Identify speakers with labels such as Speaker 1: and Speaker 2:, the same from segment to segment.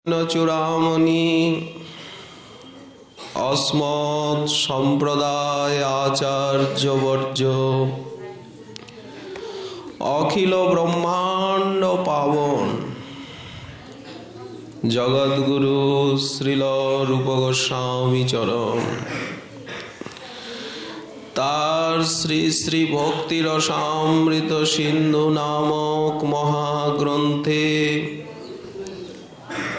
Speaker 1: চূড়ামণি अस्मत् सम्प्रदाय आचार्यवर्य अखिल ब्रह्मांड पावन जगद्गुरु श्रील रूप गोस्वामी चरण तार श्री श्री भक्ति रसामृत सिंधु नामक महाग्रंथे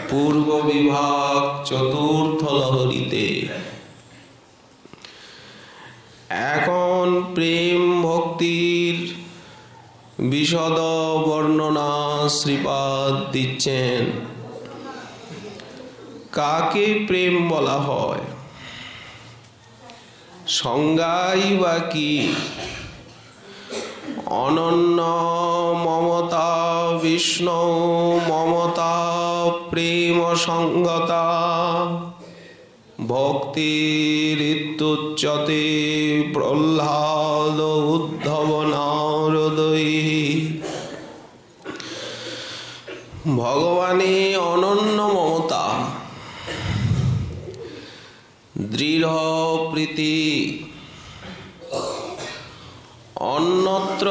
Speaker 1: पूर्व विभाग चतुर्थ लहरीते এখন প্রেম ভক্তির বিশদ বর্ণনা শ্রীপাদ দিচ্ছেন। কাকে প্রেম বলা হয়, সংজ্ঞাই বা কি? অনন্য মমতা বিষ্ণু মমতা প্রেম সঙ্গতা ভক্তির ইত্যুচ্যতে প্রহ্লাদ উদ্ধব নারদই। ভগবানে অনন্য মমতা, দৃঢ় প্রীতি, অন্যত্র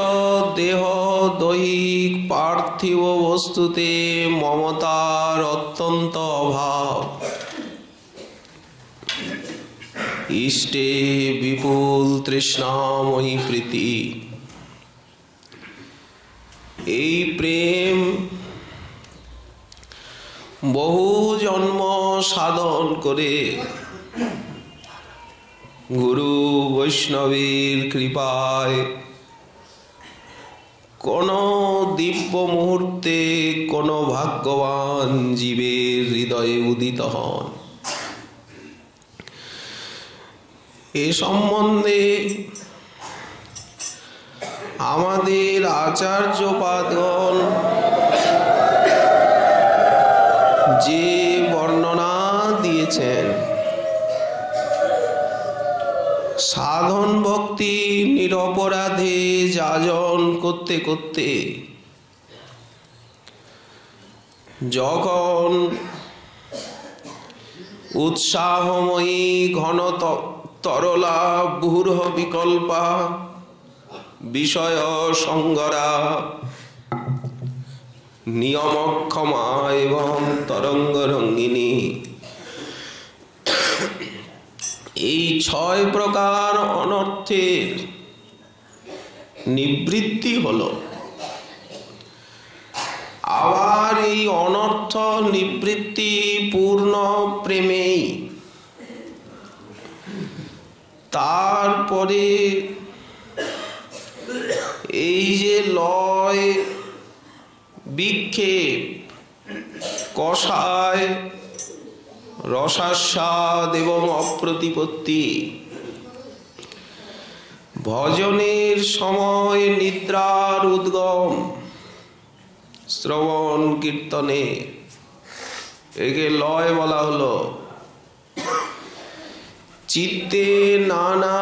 Speaker 1: দেহ দৈহিক পার্থিব বস্তুতে মমতার অত্যন্ত অভাব। ইষ্টে বিপুল তৃষ্ণাময়ী প্রীতি। এই প্রেম বহু জন্ম সাধন করে গুরু বৈষ্ণবের কৃপায় কোন দিব্য মুহূর্তে কোন ভাগ্যবান জীবের হৃদয়ে উদিত হন। এ সম্বন্ধে আমাদের আচার্যপাদগণ যে বর্ণনা দিয়েছেন, সাধন ভক্তি নিরপরাধে যাজন করতে করতে যখন উৎসাহময়ী ঘন তরলা বুহুর্হ বিকল্পা বিষয় সঙ্গরা নিয়মক্ষমা এবং তরঙ্গ রঙ্গিনী, এই ছয় প্রকার অনর্থের নিবৃত্তি হলো। আবার এই অনর্থ নিবৃত্তি পূর্ণ প্রেমেই। তারপরে এই যে লয় বিক্ষেপ কষায় রসাস্বাদ এবং অপ্রতিপত্তি, ভজনের সময় নিদ্রার উদ্গম, শ্রবণ কীর্তনে, একে লয় বলা হলো। চিত্তে নানা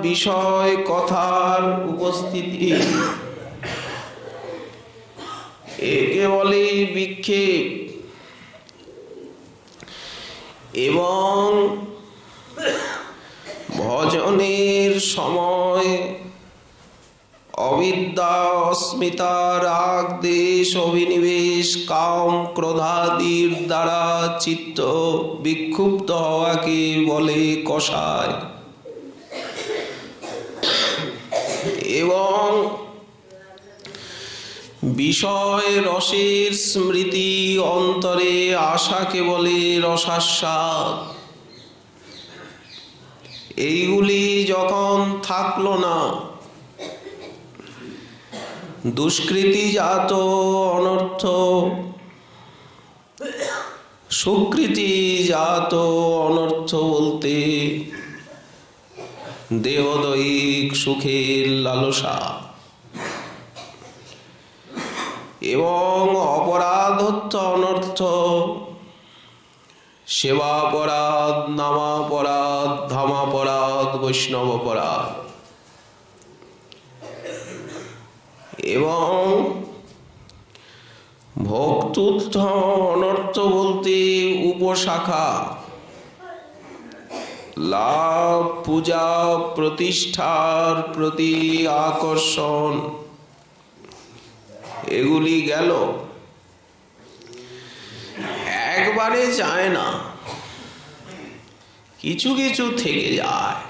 Speaker 1: বিষয় কথার উপস্থিতি, একে বলে বিক্ষেপ। এবং ভজনের সময় অবিদ্যা অস্মিতা রাগ দেশ অভিনিবেশ কাম ক্রোধাদির দ্বারা চিত্ত বিক্ষুব্ধ হওয়াকে বলে কষায়। এবং বিষয় রসের স্মৃতি অন্তরে আশাকে বলে রসাস্বাদ। এইগুলি যখন থাকলো না, দুষ্কৃতি জাত অনর্থ, সুকৃতি জাত অনর্থ বলতে দেহদৈহিক সুখের লালসা এবং অপরাধত্ব অনর্থ, সেবাপরাধ, নামাপরাধ, ধামাপরাধ, বৈষ্ণব অপরাধ এবং ভোক্তৃত্ব অনর্থ বলতে উপশাখা, লাভ, পূজা, প্রতিষ্ঠার প্রতি আকর্ষণ, এগুলি গেল। একবারে যায় না, কিছু কিছু থেকে যায়।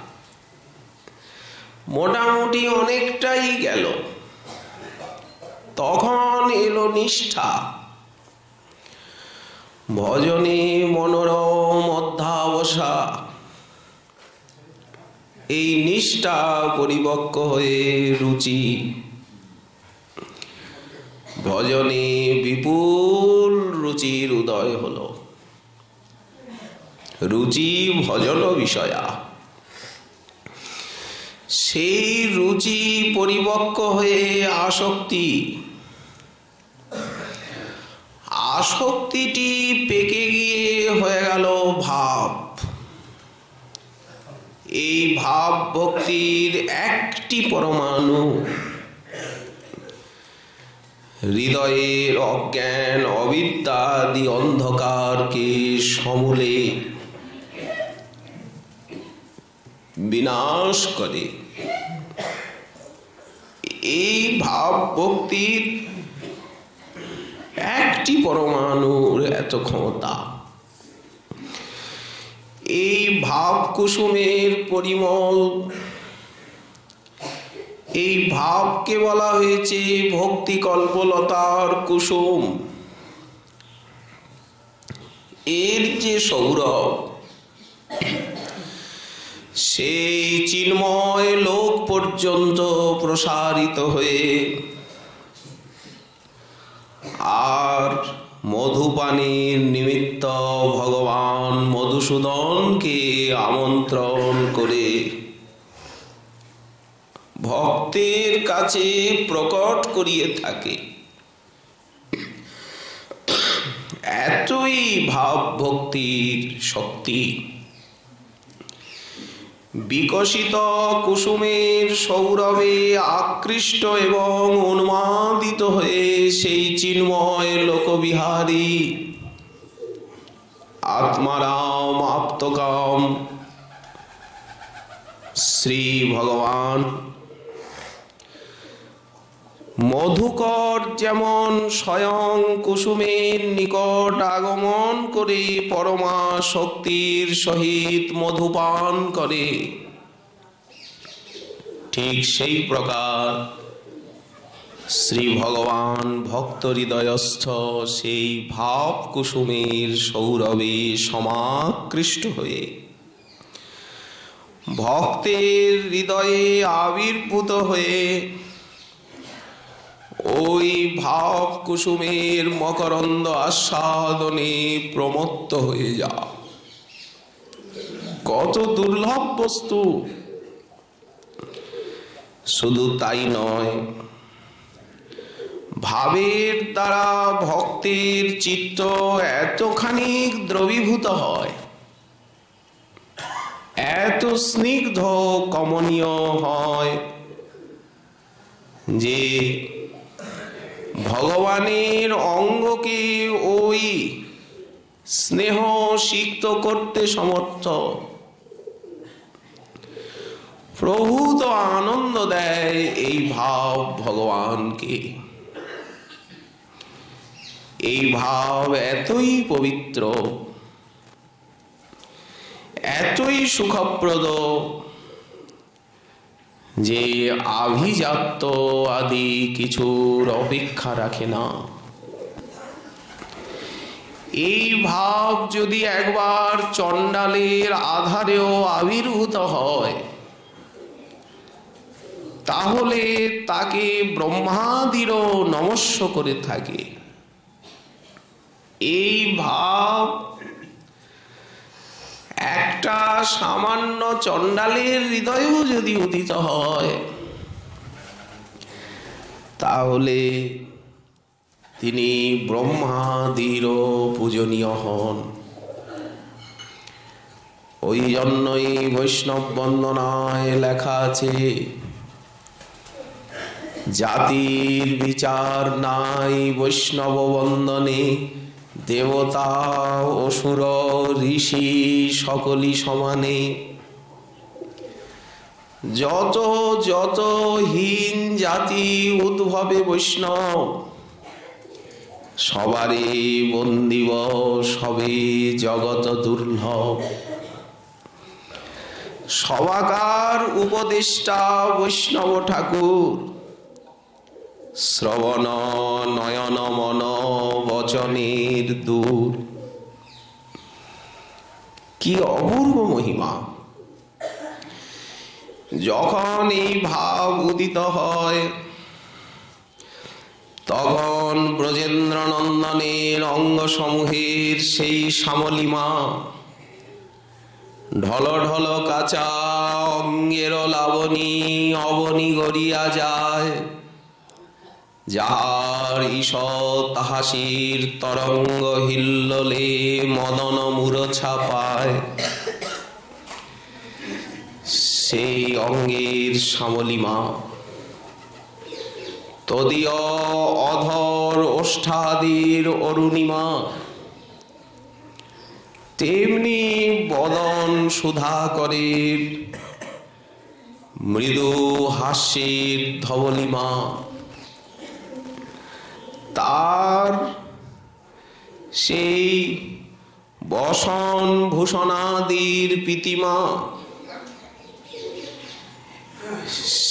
Speaker 1: মোটামুটি অনেকটাই গেল। তখন এলো নিষ্ঠা। ভজনে মনোরম অধ্যাবসা। এই নিষ্ঠা পরিপক্ক হয়ে রুচি। ভজনে বিপুল রুচির উদয় হলো। রুচি ভজন বিষয়া। সেই রুচি পরিপক্ক হয়ে আসক্তি। আসক্তিটি পেকে গিয়ে হয়ে গেল ভাব। এই ভাব ভক্তির একটি পরমাণু হৃদয়ের অজ্ঞান অবিদ্যাদি অন্ধকারকে সমূলে বিনাশ করে। এই ভাব ভক্তির একটি পরমাণুর এত ক্ষমতা। এই ভাব কুসুমের পরিমল, এই ভাবকে বলা হয়েছে ভক্তি কল্পলতার কুসুম। এর যে সৌরভ, সেই চিন্ময় লোক পর্যন্ত প্রসারিত হয়ে আর মধুপানির নিমিত্ত ভগবান মধুসূদনকে আমন্ত্রণ করে ভক্তের কাছে প্রকট করিয়ে থাকে। এতই ভাব ভক্তির শক্তি। বিকশিত কুসুমের সৌরভে আকৃষ্ট এবং উন্মাদিত হয়ে সেই চিন্ময় লোকবিহারী আত্মারাম আপ্তকাম শ্রী ভগবান মধুকর যেমন স্বয়ং কুসুমের নিকট আগমন করে পরমা শক্তির সহিত মধুপান করে, ঠিক সেই প্রকার শ্রী ভগবান ভক্ত হৃদয়স্থ সেই ভাব কুসুমের সৌরভে সমাকৃষ্ট হয়ে ভক্তের হৃদয়ে আবির্ভূত হয়ে ওই ভাব কুসুমের মকরন্দ আস্বাদনে প্রমত্ত হয়ে যা। কত দুর্লভ বস্তু! শুধু তাই নয়, ভাবের দ্বারা ভক্তের চিত্ত এতখানি দ্রবীভূত হয়, এত স্নিগ্ধ কমনীয় হয় যে ভগবানের অঙ্গকে ওই স্নেহ সিক্ত করতে সমর্থ। প্রভূত আনন্দ দেয় এই ভাব ভগবানকে। এই ভাব এতই পবিত্র, এতই সুখপ্রদ যে আভিজাত্য আদি কিছুর অপেক্ষা রাখে না। এই ভাব যদি একবার চণ্ডালের আধারেও আবির্ভূত হয়, তাহলে তাকে ব্রহ্মাদিরও নমস্য করে থাকে। এই ভাব একটা সামান্য চণ্ডালের হৃদয়েও যদি উদিত হয়, তাহলে তিনি ব্রহ্মাদিরও পূজনীয় হন। ওই জন্যই বৈষ্ণব বন্দনায় লেখা আছে, জাতির বিচার নাই বৈষ্ণব বন্দনে, দেবতা অসুর ঋষি সকলই সমানে। যত যত হীন জাতি উদ্ভবে বৈষ্ণব, সবারে বন্দিব সবে জগৎ দুর্লভ। সবাকার উপদেষ্টা বৈষ্ণব ঠাকুর, শ্রবণ নয়ন মন বচনের দূর। কি অপূর্ব মহিমা! যখন এই ভাব উদিত হয়, তখন ব্রজেন্দ্র নন্দনের অঙ্গ সমূহের সেই শ্যামলিমা ঢল ঢল কাঁচা অঙ্গের লাবণী অবনী গড়িয়া যায়। যাহার ঈষৎ হাসির তরঙ্গ হিল্লোলে মদন মূর্ছা পায়, সেই অঙ্গের শ্যামলিমা তদীয় অধর ওষ্ঠাদির অরুণিমা, তেমনি বদন সুধাকরের মৃদু হাস্যের ধবলিমা। তার সেই বসন ভূষণাদির প্রীতিমা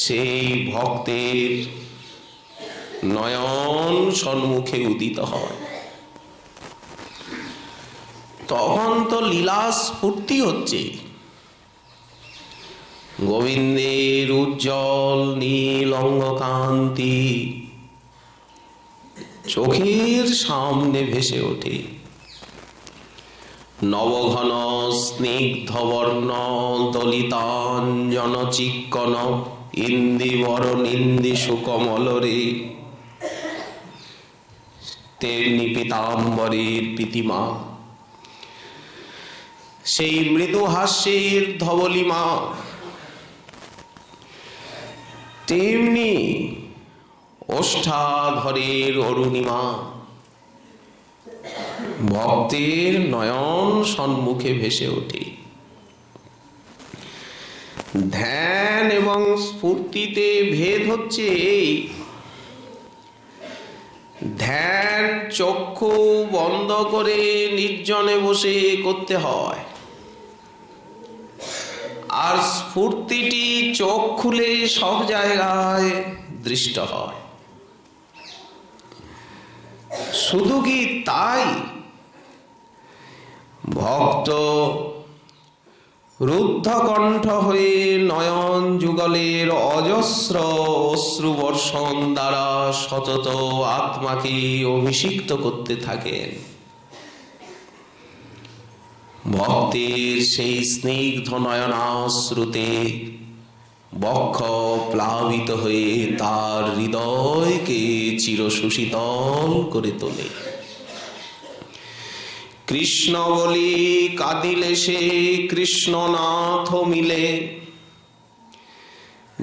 Speaker 1: সেই ভক্তের নয়ন সম্মুখে উদিত হয়। তখন তো লীলা স্ফূর্তি হচ্ছে। গোবিন্দের উজ্জ্বল নীল অঙ্গকান্তি চোখের সামনে ভেসে ওঠে। নবঘন স্নিগ্ধবর্ণ দলিতাঞ্জন চিক্কণ ইন্দিবর নিন্দি সুকমলরে, তেমনি পীতাম্বরের প্রীতিমা, সেই মৃদু হাস্যের ধবলিমা, তেমনি ওষ্ঠাধরের অরুণিমা ভক্তের নয়ন সম্মুখে ভেসে ওঠে। ধ্যান এবং স্ফূর্তিতে ভেদ হচ্ছে এই, ধ্যান চক্ষু বন্ধ করে নির্জনে বসে করতে হয়, আর স্ফূর্তিটি চোখ খুলে সব জায়গায় দৃষ্ট হয়। শুধু কি তাই, ভক্ত রুদ্ধ কণ্ঠ হয়ে নয়ন যুগলের অজস্র অশ্রু বর্ষণ দ্বারা সতত আত্মাকে অভিষিক্ত করতে থাকেন। ভক্তের সেই স্নিগ্ধ নয়নাশ্রুতে বক্ষ প্লাবিত হয়ে তার হৃদয়কে চিরসুশীতল করে তোলে। কৃষ্ণ বলি কাঁদিলে সে কৃষ্ণনাথ মিলে,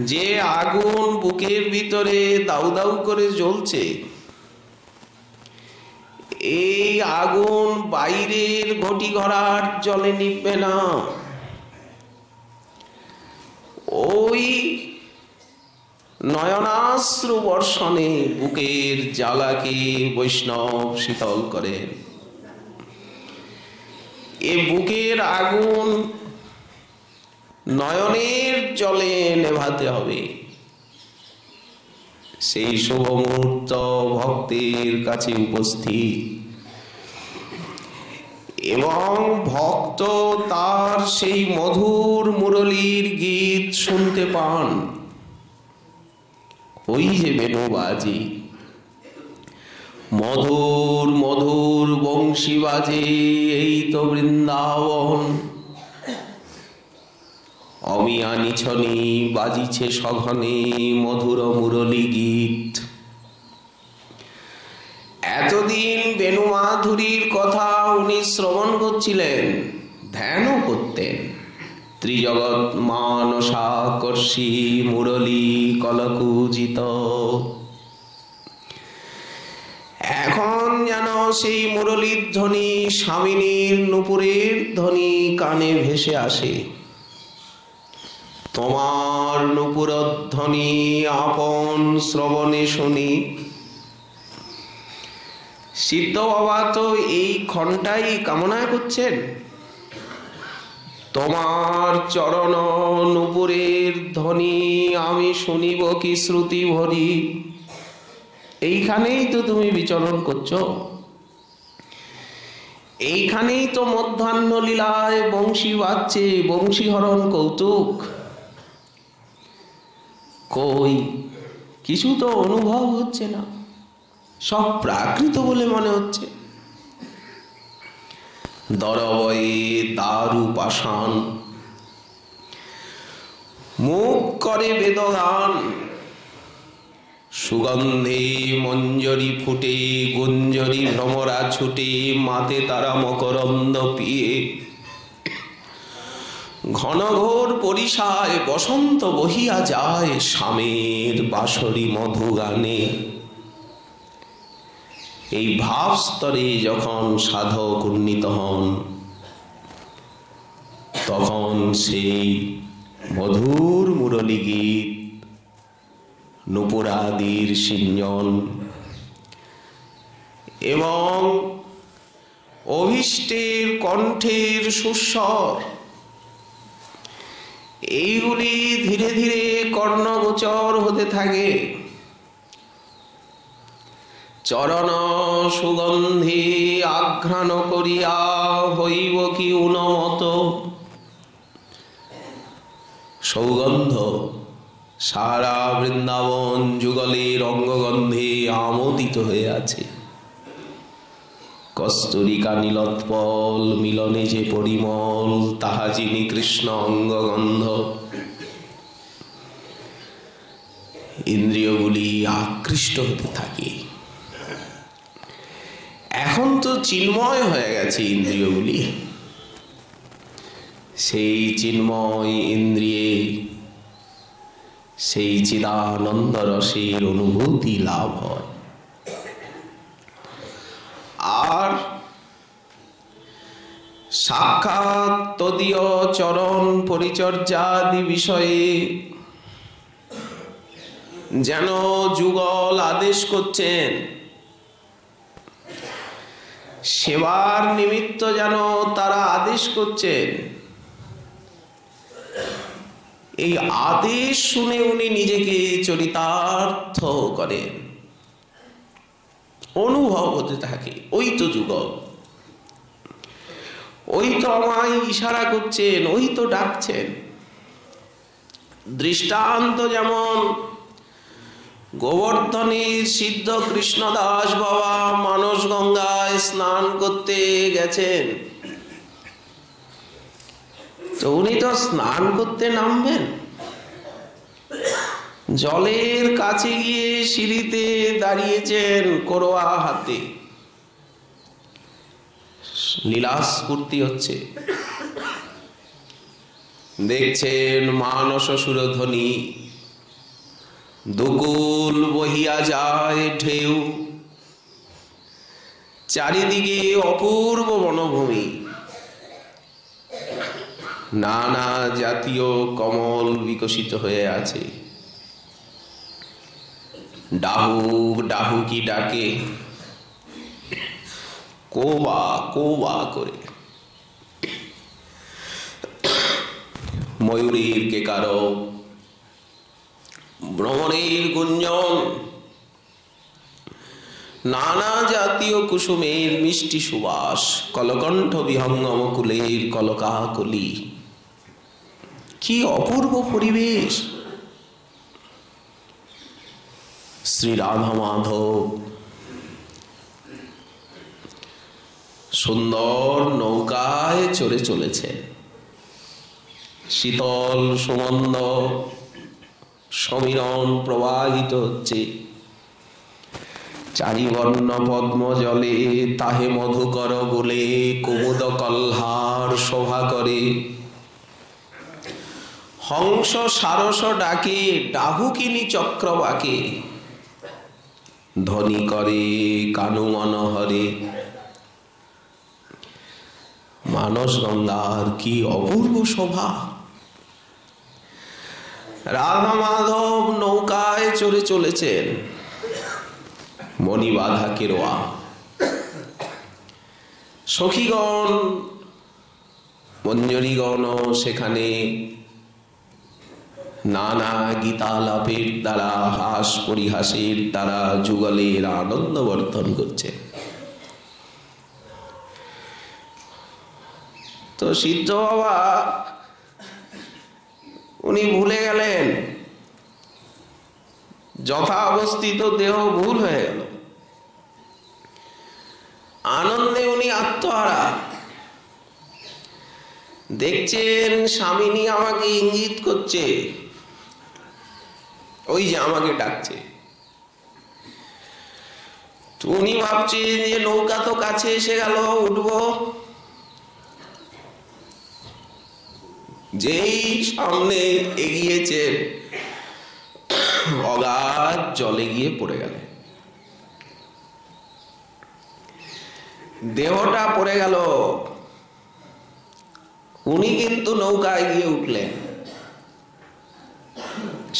Speaker 1: যে আগুন বুকের ভিতরে দাউ দাউ করে জ্বলছে, এই আগুন বাইরের ঘটি ঘরার জলে নিভবে না। ওই নয়নাশ্রু বর্ষণে বুকের জ্বালাকে বৈষ্ণব শীতল করেন। এ বুকের আগুন নয়নের জলে নেভাতে হবে। সেই শুভ মুহূর্ত ভক্তের কাছে উপস্থিত, এবং ভক্ত তার সেই মধুর মুরলীর গীত শুনতে পান। ওই যে বেণুবাজি, মধুর মধুর বংশী বাজে, এই তো বৃন্দাবন। অমিয়া নিছনি বাজিছে সঘনে মধুর মুরলী গীত। এতদিন বেণু মাধুরীর কথা উনি শ্রবণ করছিলেন, ধ্যানও করতেন, ত্রিজগৎ মানসাকর্ষী মুরলী কলকুজিত। এখন যেন সেই মুরলীর ধ্বনি, স্বামিনীর নূপুরের ধ্বনি কানে ভেসে আসে। তোমার নূপুরধ্বনি আপন শ্রবণে শুনি। সিদ্ধ বাবা তো এই ক্ষণটাই কামনা করছেন, তোমার চরণ নূপুরের ধ্বনি আমি শুনিব কি শ্রুতি ভরি। এইখানেই তো তুমি বিচরণ করছো, এইখানেই তো মধ্যাহ্ন লীলায় বংশী বাজছে, বংশীহরণ কৌতুক। কই কিছু তো অনুভব হচ্ছে না, সব প্রাকৃত বলে মনে হচ্ছে। দরবয়ে দারু পাষাণ, মুখ করে বেদগান। সুগন্ধে মঞ্জরি ফুটে, গুঞ্জরি ভ্রমরা ছুটে, মাতে তারা মকরন্দ পিয়ে। ঘনঘোর পরিসায় বসন্ত বহিয়া যায়, স্বামীর বাঁশরি মধু গানে। এই ভাব স্তরে যখন সাধক উন্নীত হন, তখন সেই মধুর মুরলী গীত, নূপুরাদির সিঞ্জন এবং অভীষ্টের কণ্ঠের সুস্বর, এইগুলি ধীরে ধীরে কর্ণগোচর হতে থাকে। চরণ সুগন্ধি আঘ্রাণ করিয়া হইব কি উন্মত। সৌগন্ধ সারা বৃন্দাবন যুগলের অঙ্গগন্ধে আমোদিত হয়ে আছে। কস্তুরিকা নীলোৎপল মিলনে যে পরিমল, তাহা যিনি কৃষ্ণ অঙ্গগন্ধ। ইন্দ্রিয়গুলি আকৃষ্ট হতে থাকে। এখন তো চিন্ময় হয়ে গেছে ইন্দ্রিয়গুলি, সেই চিন্ময় ইন্দ্রিয়ে সেই চিদানন্দ রসের অনুভূতি লাভ হয়। আর সাক্ষাৎ তদীয় চরণ পরিচর্যাদি বিষয়ে যেন যুগল আদেশ করছেন, সেবার নিমিত্ত যেন তারা আদেশ করছেন। এই আদেশ শুনে উনি নিজেকে চরিতার্থ করেন, অনুভব হতে থাকে। ওই তো যুগল, ওই তো আমায় ইশারা করছেন, ওই তো ডাকছেন। দৃষ্টান্ত যেমন গোবর্ধনের সিদ্ধ কৃষ্ণদাস বাবা মানস গঙ্গায় স্নান করতে গেছেন, তো উনি তো স্নান করতে নামবেন, জলের কাছে গিয়ে সিঁড়িতে দাঁড়িয়েছেন করোয়া হাতে, লীলাস্ফূর্তি হচ্ছে। দেখছেন মানস সুরধ্বনি, দুকুল বহিয়া যায় ঢেউ, চারিদিকে অপূর্ব বনভূমি, নানা জাতীয় কমল বিকশিত হয়ে আছে। ডাহুক ডাহুকি ডাকে কোবা কোবা করে, ময়ূরীর কেকারো, ভ্রমণের গুঞ্জন, নানা জাতীয় কুসুমের মিষ্টি সুবাস, কলকণ্ঠ বিহঙ্গম কুলের কলকাকলি। কি অপূর্ব পরিবেশ! শ্রী রাধা মাধব সুন্দর নৌকায় চড়ে চলেছে। শীতল সুমন্দ সমীরণ প্রবাহিত হচ্ছে। চারিবর্ণ পদ্ম জলে তাহে মধুকর গোলে কুমুদ কল্হার শোভা করে। হংস সারস ডাকে, ডাহুকিনী চক্রবাকে, ধ্বনি করে কানু মনোহরে। মানস গঙ্গার কি অপূর্ব শোভা! রাধা মাধব নৌকায় চড়ে চলেছেন, মণিবাধা কেরোয়া। সখীগণ মঞ্জরীগণ সেখানে নানা গীতালাপের দ্বারা, হাস পরিহাসের দ্বারা যুগলের আনন্দ বর্ধন করছে। তো সিদ্ধ বাবা উনি ভুলে গেলেন, যথা অবস্থিত দেহ ভুল হয়ে গেল। আনন্দে উনি আত্মহারা। দেখছেন স্বামিনী আমাকে ইঙ্গিত করছে, ওই যে আমাকে ডাকছে। উনি ভাবছেন যে নৌকা তো কাছে এসে গেল, উঠবো। যেই সামনে এগিয়েছে, অগাধ জলে গিয়ে পড়ে গেল। দেহটা পড়ে গেল, উনি কিন্তু নৌকায় গিয়ে উঠলেন,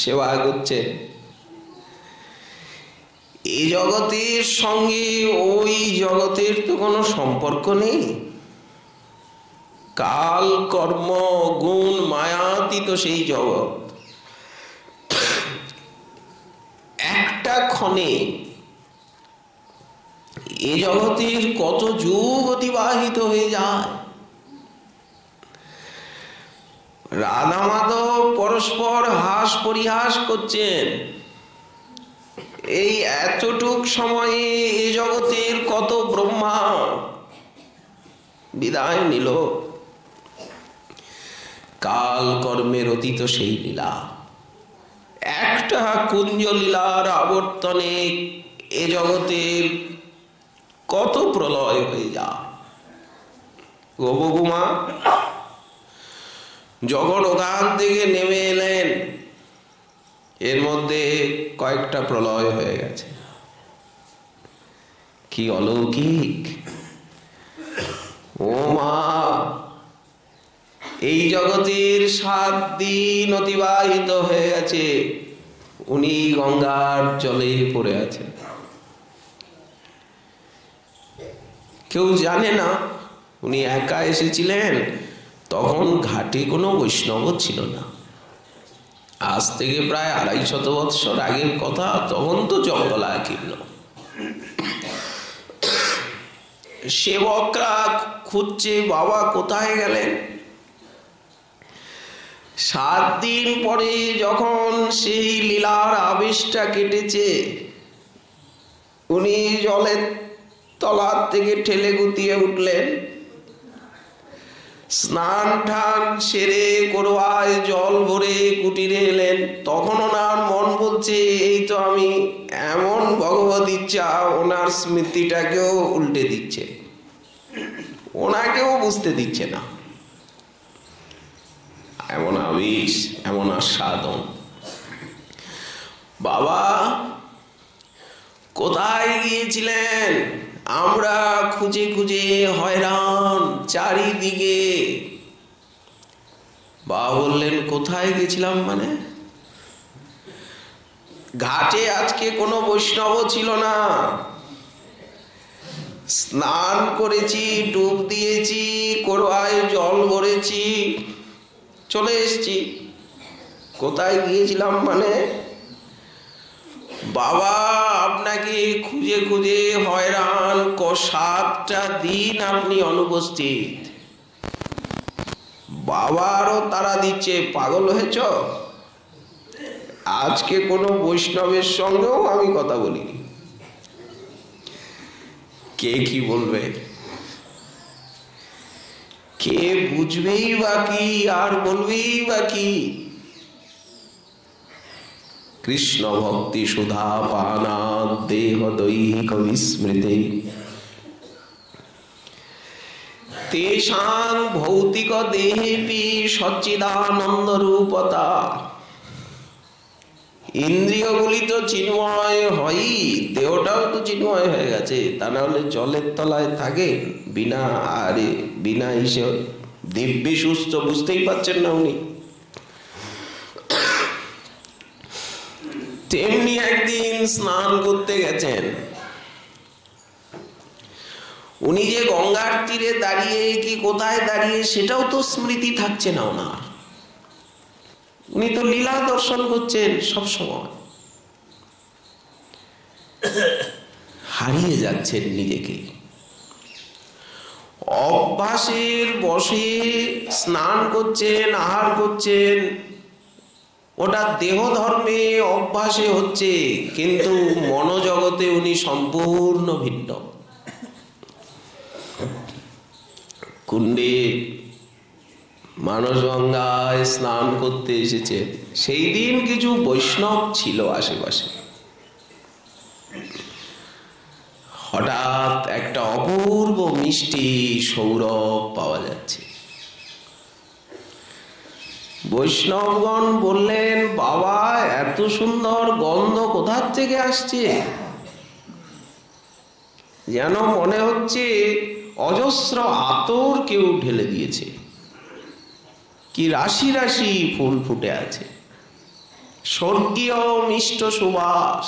Speaker 1: সেবা করছেন। এই জগতের সঙ্গে ওই জগতের তো কোনো সম্পর্ক নেই। কাল কর্ম গুণ মায়াতীত সেই জগৎ। একটা ক্ষণে এই জগতের কত যুগ অতিবাহিত হয়ে যায়। রাধা মাধব পরস্পর হাস পরিহাস করছেন। এই এতটুক সময়ে এই জগতের কত ব্রহ্মা বিদায় নিল। কাল কর্মের অতীত সেই লীলা, একটা কুঞ্জ লীলার আবর্তনে এ জগতের কত প্রলয় হয়ে যায়। গোপকুমা যখন ওখান থেকে নেমে এলেন, এর মধ্যে কয়েকটা প্রলয় হয়ে গেছে। কি অলৌকিক! ও মা, এই জগতের 7 দিন অতিবাহিত হয়ে গেছে, উনি গঙ্গার জলে পড়ে আছেন। কেউ জানে না উনি একা এসেছিলেন। তখন ঘাটে কোনো বৈষ্ণব ছিল না। আজ থেকে প্রায় 250 বৎসর আগের কথা। তখন তো জঙ্গলাকীর্ণ। সেবকরা খুঁজছে বাবা কোথায় গেলেন। 7 দিন পরে যখন সেই লীলার আবেশটা কেটেছে, উনি জলের তলার থেকে ঠেলে গুতিয়ে উঠলেন। স্নান টান সেরে করোয়ায় জল ভরে কুটিরে এলেন। তখন ওনার মন বলছে, এই তো আমি এমন ভগবত ইচ্ছা, ওনার স্মৃতিটাকেও উল্টে দিচ্ছে, ওনাকেও বুঝতে দিচ্ছে না। এমন আবেশ, এমন আস্বাদন। বাবা কোথায় গিয়েছিলেন? আমরা খুঁজে খুঁজে হয়রান চারিদিকে। বাবা বললেন, কোথায় গেছিলাম মানে? ঘাটে আজকে কোনো বৈষ্ণব ছিল না। স্নান করেছি, ডুব দিয়েছি, করোয়ায় জল ভরেছি, চলে এসেছি। কোথায় গিয়েছিলাম মানে? বাবা আপনাকে খুঁজে খুঁজে হয়রান, 7টা দিন আপনি অনুপস্থিত। বাবারও তারা দিচ্ছে, পাগল হয়েছ? আজকে কোনো বৈষ্ণবের সঙ্গেও আমি কথা বলিনি। কে কি বলবে, কে বুঝবেই বা কি, আর বলবেই বা কি? কৃষ্ণ ভক্তি সুধা পানা দেহ দৈহিক বিস্মৃতি। তেষাং ভৌতিক দেহেপি সচ্চিদানন্দ রূপতা। ইন্দ্রিয়গুলি তো চিন্ময় হয়ই, দেহটাও তো চিন্ময় হয়ে গেছে, তা না হলে জলের তলায় থাকে বিনা হিসেবে দিব্যি সুস্থ, বুঝতেই পারছেন না উনি। তেমনি একদিন স্নান করতে গেছেন, উনি যে গঙ্গার তীরে দাঁড়িয়ে কি কোথায় দাঁড়িয়ে সেটাও তো স্মৃতি থাকছে না ওনার। উনি তো লীলা দর্শন করছেন সব সময়, হারিয়ে যাচ্ছেন নিজেকে। অভ্যাসের বশে স্নান করছেন, আহার করছেন, ওটা দেহ ধর্মে অভ্যাসে হচ্ছে, কিন্তু মনোজগতে উনি সম্পূর্ণ ভিন্ন। কুণ্ডে মানসগঙ্গায় স্নান করতে এসেছে, সেই দিন কিছু বৈষ্ণব ছিল আশেপাশে। হঠাৎ একটা অপূর্ব মিষ্টি সৌরভ পাওয়া যাচ্ছে। বৈষ্ণবগণ বললেন, বাবা এত সুন্দর গন্ধ কোথার থেকে আসছে? যেন মনে হচ্ছে অজস্র আতর কেউ ঢেলে দিয়েছে, কি রাশি রাশি ফুল ফুটে আছে, স্বর্গীয় মিষ্ট সুবাস।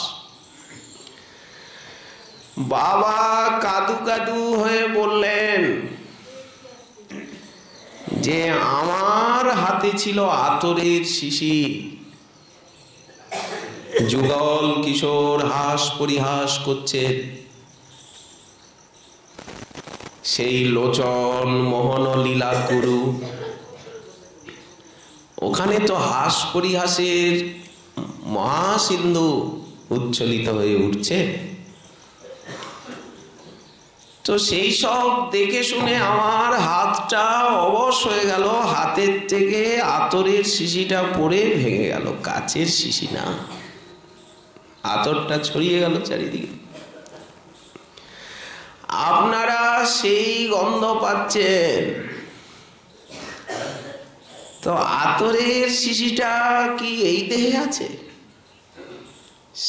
Speaker 1: বাবা কাদু কাদু হয়ে বললেন যে আমার হাতে ছিল আতরের শিশি। যুগল কিশোর হাস পরিহাস করছেন, সেই লোচন মোহন লীলা গুরু, ওখানে তো হাস পরিহাসের মহাসিন্ধু উচ্ছ্বলিত হয়ে উঠছে। তো সেই সব দেখে শুনে আমার হাতটা অবশ হয়ে গেল, হাতের থেকে আতরের শিশিটা পড়ে ভেঙে গেল। কাচের শিশি না, আতরটা ছড়িয়ে গেল চারিদিকে। আপনারা সেই গন্ধ পাচ্ছেন, তো আতরের শিশিটা কি এই দেহে আছে?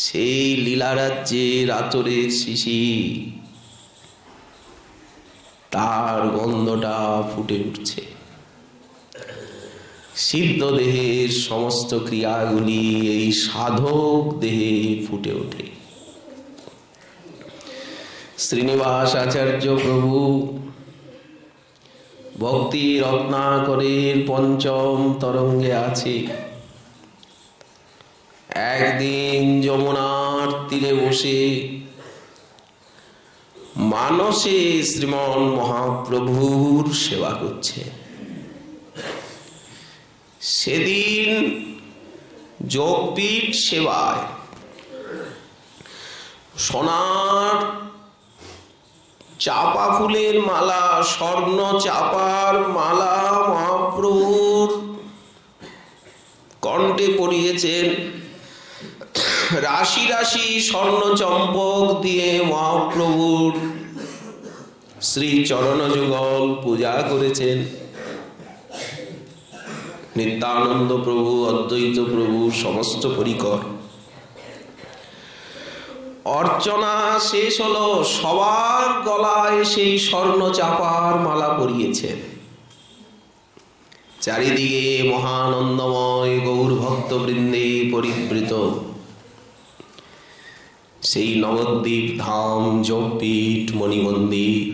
Speaker 1: সেই লীলারাজ্যের আতরের শিশি, তার গন্ধটা ফুটে উঠছে। সিদ্ধ দেহের সমস্ত ক্রিয়াগুলি এই সাধক দেহে ফুটে ওঠে। শ্রীনিবাস আচার্য প্রভু ভক্তি রত্নাকরের পঞ্চম তরঙ্গে আছে। একদিন যমুনার তীরে বসে মানসে শ্রীমন মহাপ্রভুর সেবা করছে। সেদিন যোগপীঠ সেবায় সোনার চাপা ফুলের মালা, স্বর্ণ চাপার মালা মহাপ্রভুর কণ্ঠে পরিয়েছেন। রাশি রাশি স্বর্ণ চম্পক দিয়ে মহাপ্রভুর শ্রী চরণ যুগল পূজা করেছেন। নিত্যানন্দ প্রভু, অদ্বৈত প্রভু সমস্ত পরিকর। অর্চনা শেষ হলো, সবার গলায় সেই স্বর্ণ চাপার মালা পরিয়েছেন। চারিদিকে মহানন্দময় গৌর ভক্তবৃন্দে পরিবৃত সেই নবদ্বীপ ধাম যোগপীঠ মণিমন্দির।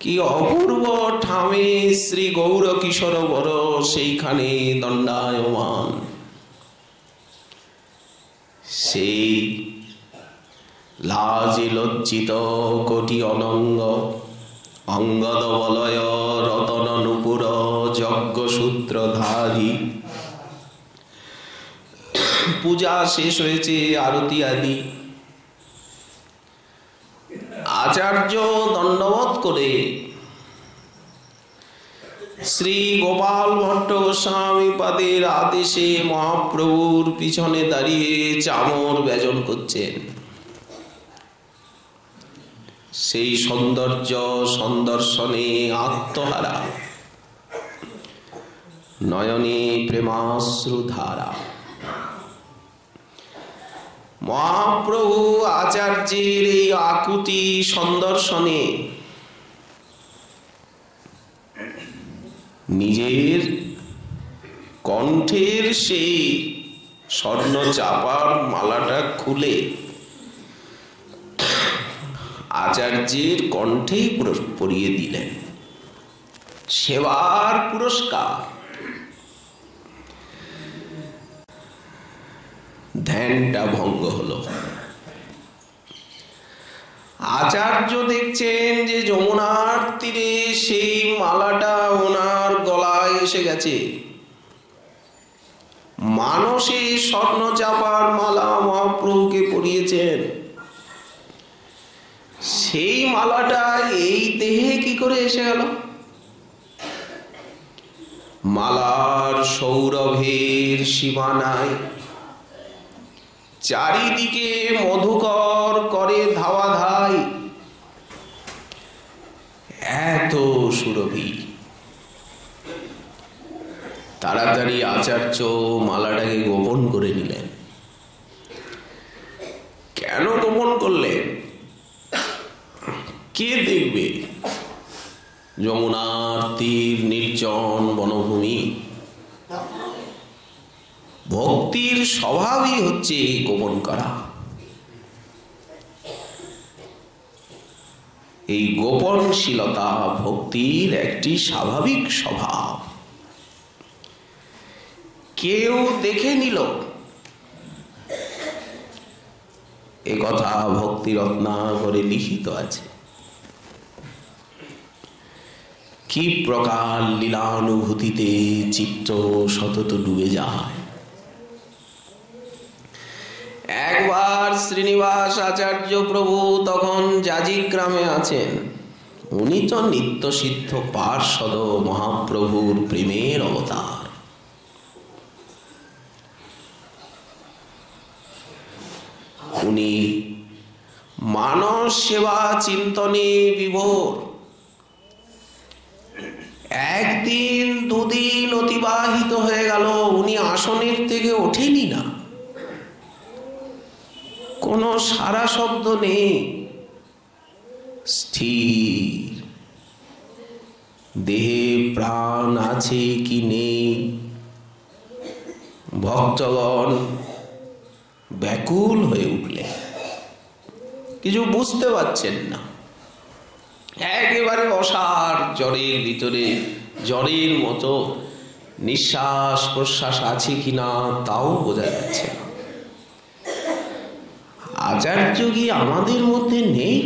Speaker 1: কি অপূর্ব ঠামে শ্রী গৌর কিশোর বর সেইখানে দণ্ডায়মান। সেই লাজে লজ্জিত কোটি অনঙ্গ, অঙ্গদ বলয় রতন নুপুর যজ্ঞ সূত্রধারী। পূজা শেষ হয়েছে, আরতি আদি। আচার্য দণ্ডবোধ করে শ্রী গোপাল ভট্ট গোস্বামী পাদের আদেশে মহাপ্রভুর পিছনে দাঁড়িয়ে চামর ব্যজন করছেন। সেই সৌন্দর্য সন্দর্শনে আত্মহারা, নয়নে প্রেমাশ্রুধারা। মহাপ্রভু আচার্যের এই আকুতি সন্দর্শনে নিজের কণ্ঠের সেই স্বর্ণ চাপার মালাটা খুলে আচার্যের কণ্ঠেই পরিয়ে দিলেন। সেবার পুরস্কার। ধ্যানটা ভঙ্গ হলো। আচার্য দেখছেন যে যমুনার তীরে সেই মালাটা ওনার গলায় এসে গেছে। মানসে স্বর্ণ চাপার মালা মহাপ্রভুকে পরিয়েছেন, সেই মালাটা এই দেহে কি করে এসে গেল? মালার সৌরভের সীমা নাই, চারিদিকে মধুকর করে ধাওয়া ধাই, এত সুরভি। তাড়াতাড়ি আচার্য মালাটাকে গোপন করে নিলেন। কেন গোপন করলেন? কে দেখবে? যমুনার তীর, নির্জন বনভূমি। ভক্তির স্বভাবই হচ্ছে গোপন করা। এই গোপনশীলতা ভক্তির একটি স্বাভাবিক স্বভাব। কেউ দেখে নিল, এ কথা ভক্তি রত্নাকরে লিখিত আছে। কি প্রকার লীলানুভূতিতে চিত্ত সতত ডুবে যায়। একবার শ্রীনিবাস আচার্য প্রভু তখন জাজিক গ্রামে আছেন। উনি তো নিত্য সিদ্ধ পার্ষদ, মহাপ্রভুর প্রেমের অবতার। উনি মানস সেবা চিন্তনে বিভোর। একদিন দুদিন অতিবাহিত হয়ে গেল, উনি আসনের থেকে ওঠেনি না। কোনো সারা শব্দ নেই, স্থির। দেহে প্রাণ আছে কি নেই, ভক্তগণ ব্যাকুল হয়ে উঠলে, কিছু বুঝতে পারছেন না। একেবারে অসার, জ্বরের ভিতরে জ্বরের মতো, নিঃশ্বাস প্রশ্বাস আছে কিনা তাও বোঝা যাচ্ছে না। আচার্য কি আমাদের মধ্যে নেই?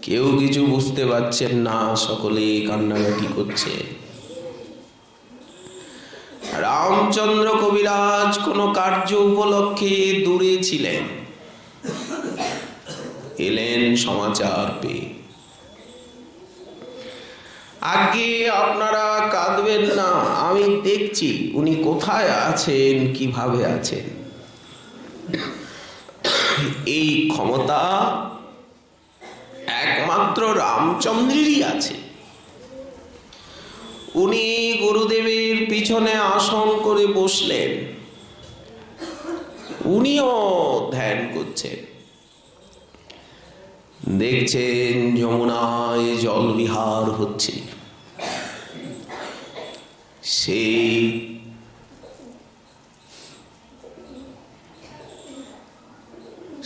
Speaker 1: কেউ কিছু বুঝতে পারছেন না, সকলে কান্নাকাটি করছে। রামচন্দ্র কবিরাজ কোন কার্য উপলক্ষে দূরে ছিলেন, এলেন সমাচার পেয়ে। আগে আপনারা কাঁদবেন না, আমি দেখছি উনি কোথায় আছেন, কিভাবে আছেন। এই ক্ষমতা একমাত্র রামচন্দ্রেরই আছে। উনি গুরুদেবের পিছনে আসন করে বসলেন, উনিও ধ্যান করছেন। দেখছেন যমুনায় জল বিহার হচ্ছে। সেই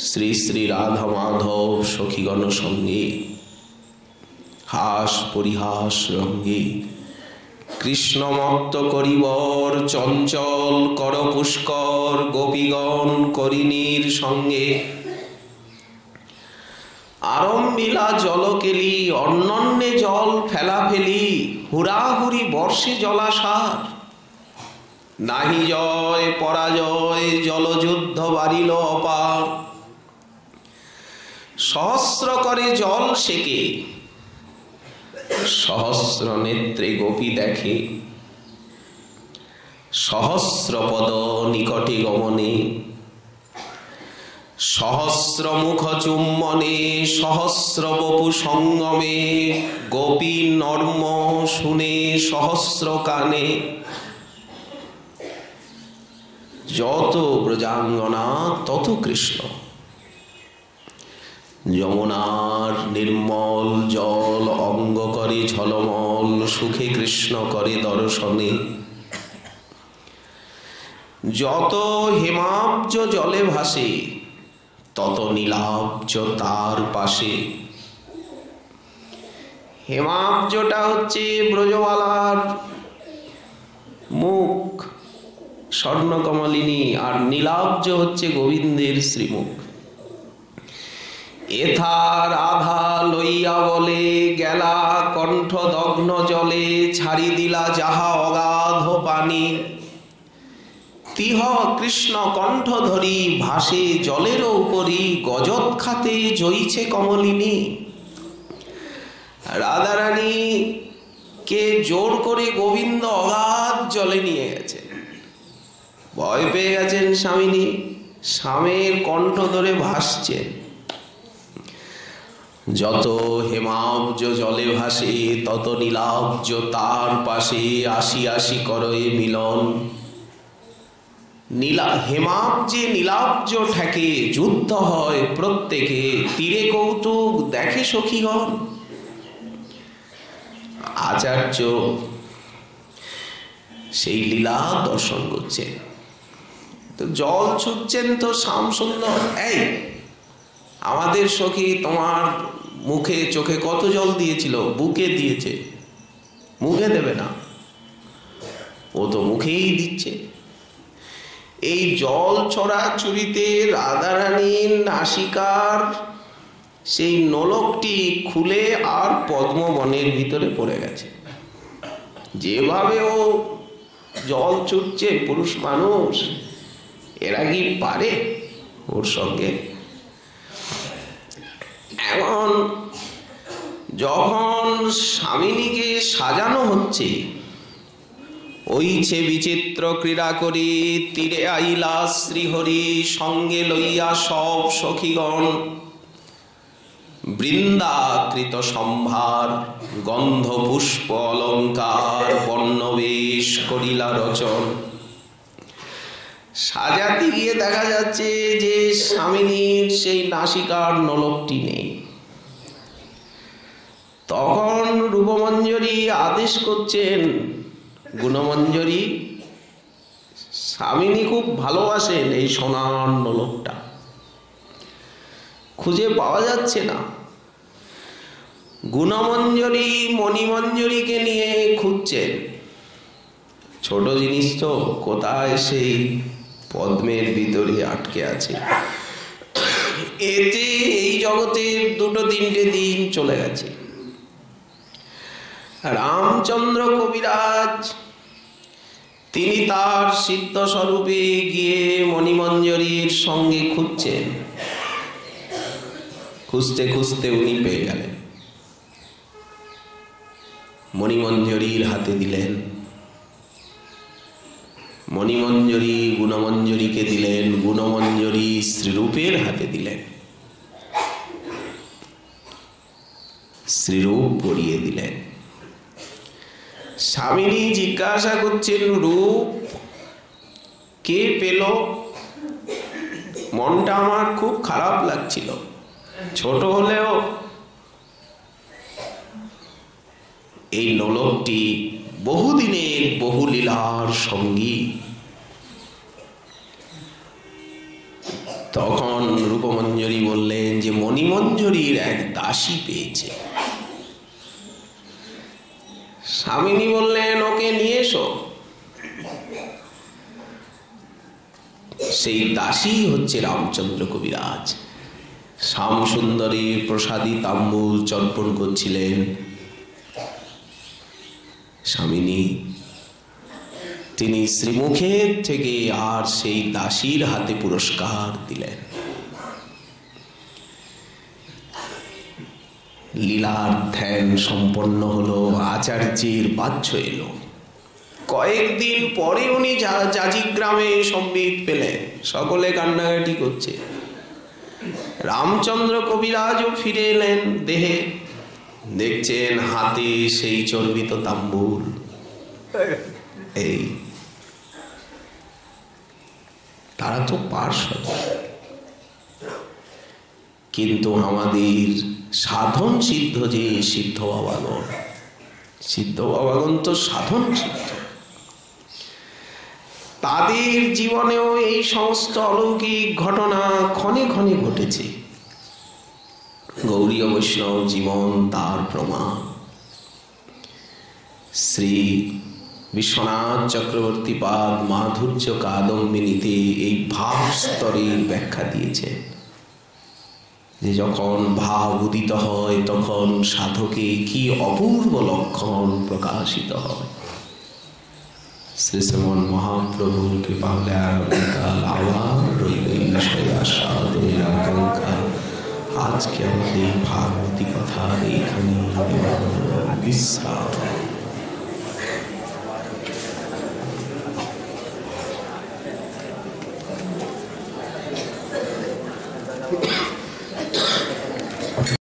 Speaker 1: শ্রী শ্রী রাধা মাধব সখীগণ সঙ্গে হাস পরিহাস রঙ্গে কৃষ্ণমত্ত করিবর চঞ্চল কর পুষ্কর গোপীগণ করিনীর সঙ্গে আরম্বিলা জলকেলি অন্যন্যে জল ফেলা ফেলি হুড়াহুড়ি বর্ষে জলাসার নাহি জয় পরাজয় জলযুদ্ধ বাড়িল অপার সহস্র করে জল সেকে সহস্র নেত্রে গোপী দেখে সহস্র পদ নিকটে গমনে সহস্র মুখ চুম্বনে সহস্র বপু সঙ্গমে গোপী নর্ম শুনে সহস্র কানে। যত ব্রজাঙ্গনা তত কৃষ্ণ। যমুনার নির্মল জল অঙ্গ করে ঝলমল, সুখে কৃষ্ণ করে দর্শনে। যত হেমাব্জ জলে ভাসে তত নীলাব্জ তার পাশে। হেমাব্জটা হচ্ছে ব্রজবালার মুখ স্বর্ণকমলিনী, আর নীলাব্জ হচ্ছে গোবিন্দের শ্রীমুখ। এথা রাধা লইয়া বলে গেলা কণ্ঠ দগ্ন জলে, ছাড়ি দিলা যাহা অগাধ পানি। তিহ কৃষ্ণ কণ্ঠ ধরি ভাসে জলের উপরি, গজত খাতে জইছে কমলিনী। রাধারানী কে জোর করে গোবিন্দ অগাধ জলে নিয়ে গেছে। ভয় পেয়ে গেছেন স্বামিনী, স্বামীর কণ্ঠ ধরে ভাসছে। যত হেমাব্জ জলে ভাসে তত নীলাব্জ তার পাশে, আসি আসি করয়ে মিলন। হেমাব্জে নীলাব্জ ঠেকে যুদ্ধ হয় প্রত্যেকে, তীরে কৌতুক দেখে সখীগণ। আচার্য সেই লীলা দর্শন করছেন, তো জল ছুটছেন। তো শ্যাম সুন্দর, এই আমাদের সখী তোমার মুখে চোখে কত জল দিয়েছিল? বুকে দিয়েছে, মুখে দেবে না? ও তো মুখেই দিচ্ছে। এই জল ছড়াছড়িতে রাধারানীর নাসিকার সেই নোলকটি খুলে আর পদ্মবনের ভিতরে পড়ে গেছে। যেভাবে ও জল ছুটছে, পুরুষ মানুষ এরা কি পারে ওর সঙ্গে? এখন যখন স্বামিনীকে সাজানো হচ্ছে, ওইছে বিচিত্র ক্রীড়া করি, তীরে আইলা শ্রীহরি সঙ্গে লইয়া সব সখীগণ। বৃন্দাকৃত সম্ভার গন্ধ পুষ্প অলঙ্কার, বর্ণবেশ করিলা রচন। সাজাতে গিয়ে দেখা যাচ্ছে যে স্বামিনীর সেই নাসিকার নোলকটি নেই। তখন রূপমঞ্জরী আদেশ করছেন, গুণমঞ্জরী, স্বামিনী খুব ভালোবাসেন এই সোনার নোলকটা, খুঁজে পাওয়া যাচ্ছে না। গুণমঞ্জরী মণিমঞ্জরীকে নিয়ে খুঁজছেন। ছোট জিনিস তো, কোথায় সেই পদ্মের ভিতরে আটকে আছে। এতে এই জগতের 2-3টে দিন চলে গেছে। রামচন্দ্র কবিরাজ তিনি তার সিদ্ধ স্বরূপে গিয়ে মণিমঞ্জরীর সঙ্গে খুঁজছেন। খুঁজতে খুঁজতে উনি পেয়ে গেলেন, মণিমঞ্জরীর হাতে দিলেন। মণিমঞ্জরী গুণমঞ্জরীকে দিলেন, গুণমঞ্জরী শ্রীরূপের হাতে দিলেন, শ্রীরূপ পরিয়ে দিলেন। স্বামিনী জিজ্ঞাসা করছেন, রূপ কে পেল? মনটা আমার খুব খারাপ লাগছিল। ছোট হলেও এই নোলকটি বহুদিনের বহু লীলার সঙ্গী। তখন রূপমঞ্জরী বললেন যে মণিমঞ্জরীর এক দাসী পেয়েছে। স্বামিনী বললেন, ওকে নিয়ে এসো। সেই দাসী হচ্ছে রামচন্দ্র কবিরাজ। শ্যাম সুন্দরীর প্রসাদী তাম্বুল চর্পণ করছিলেন স্বামিনী। তিনি শ্রীমুখের থেকে আর সেই দাসীর হাতে পুরস্কার দিলেন। লীলার ধ্যান সম্পন্ন হলো, আচার্যের বাহ্য এলো। কয়েকদিন পরে উনি জাজিগ্রামে সম্বিত পেলেন, সকলে কান্নাকাটি করছে। রামচন্দ্র কবিরাজও ফিরে এলেন দেহে, দেখছেন হাতে সেই চর্বিত তাম্বুল। এই তারা তো পার্শ্বদ, কিন্তু আমাদের সাধন সিদ্ধ যে সিদ্ধ বাবাগণ, সিদ্ধ বাবাগণ তো সাধন সিদ্ধ, তাদের জীবনেও এই সমস্ত অলৌকিক ঘটনা ক্ষণে ক্ষণে ঘটেছে। গৌড়ীয় বৈষ্ণব জীবন তার প্রমাণ। শ্রী বিশ্বনাথ চক্রবর্তী পাদ মাধুর্য কাদম্বিনীতে এই ভাব স্তরের ব্যাখ্যা দিয়েছে যে যখন ভাব উদিত হয় তখন সাধকে কি অপূর্ব লক্ষণ প্রকাশিত হয়। শ্রী শ্রীমন মহাপ্রভুর কৃপা হলে আগামীকাল আবার রইল এই বিষয়ে আস্বাদনের আকাঙ্ক্ষা। আজকে আমাদের ভাগবতী কথা এখানে বিশ্রাম।